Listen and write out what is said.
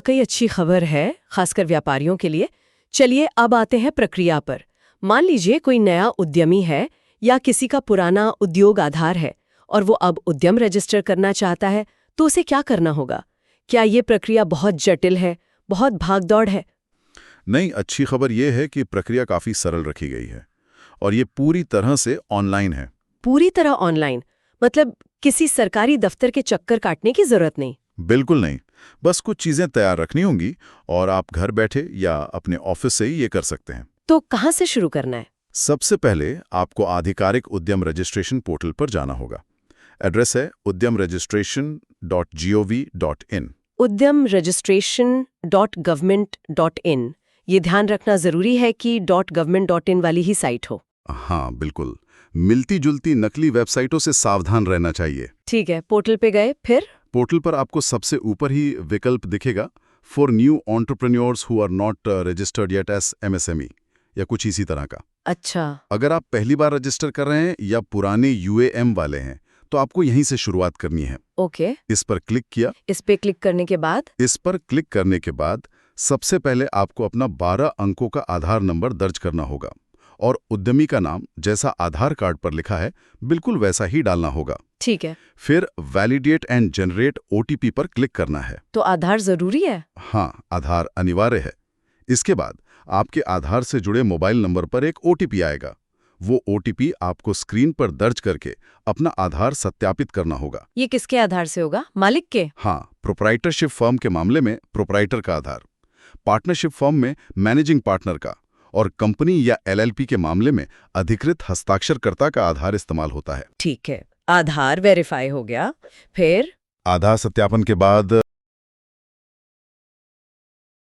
कई अच्छी खबर है, खासकर व्यापारियों के लिए। चलिए अब आते हैं प्रक्रिया पर। मान लीजिए कोई नया उद्यमी है या किसी का पुराना उद्योग आधार है और वो अब उद्यम रजिस्टर करना चाहता है, तो उसे क्या करना होगा? क्या ये प्रक्रिया बहुत जटिल है, बहुत भागदौड़ है? नहीं, अच्छी खबर यह है कि प्रक्रिया काफी सरल रखी गई है और ये पूरी तरह से ऑनलाइन है। पूरी तरह ऑनलाइन? मतलब किसी सरकारी दफ्तर के चक्कर काटने की जरूरत नहीं? बिल्कुल नहीं, बस कुछ चीजें तैयार रखनी होंगी और आप घर बैठे या अपने ऑफिस से ही ये कर सकते हैं। तो कहाँ से शुरू करना है? सबसे पहले आपको आधिकारिक उद्यम रजिस्ट्रेशन पोर्टल पर जाना होगा। एड्रेस है udyamregistration.gov.in। udyamregistration.government.in। ये ध्यान रखना जरूरी है कि .government.in वाली ही साइट हो। हाँ, बिल्कुल। मिलती जुलती नकली वेबसाइटों से सावधान रहना चाहिए। ठीक है, पोर्टल पे गए, फिर? पोर्टल पर आपको सबसे ऊपर ही विकल्प दिखेगा, for new entrepreneurs who are not registered yet as MSME, या कुछ इसी तरह का। अच्छा। अगर आप पहली बार रजिस्टर कर रहे हैं या पुराने UAM वाले हैं, तो आपको यहीं से शुरुआत करनी है। ओके। इस पर क्लिक किया। इस पे क्लिक करने के बाद? इस पर क्लिक करने के बाद सबसे पहले आपको अपना 12 अंकों का आधार नंबर दर्ज करना होगा और उद्यमी का नाम जैसा आधार कार्ड पर लिखा है बिल्कुल वैसा ही डालना होगा। ठीक है। फिर वैलिडेट एंड जनरेट OTP पर क्लिक करना है। तो आधार जरूरी है? हाँ, आधार अनिवार्य है। इसके बाद आपके आधार से जुड़े मोबाइल नंबर पर एक OTP आएगा। वो OTP आपको स्क्रीन पर दर्ज करके अपना आधार सत्यापित करना होगा। ये किसके आधार से होगा? मालिक के? हाँ, प्रोप्राइटरशिप फर्म के मामले में प्रोप्राइटर का आधार, पार्टनरशिप फर्म में मैनेजिंग पार्टनर का और कंपनी या LLP के मामले में अधिकृत हस्ताक्षरकर्ता का आधार इस्तेमाल होता है। ठीक है, आधार वेरीफाई हो गया, फिर? आधार सत्यापन के बाद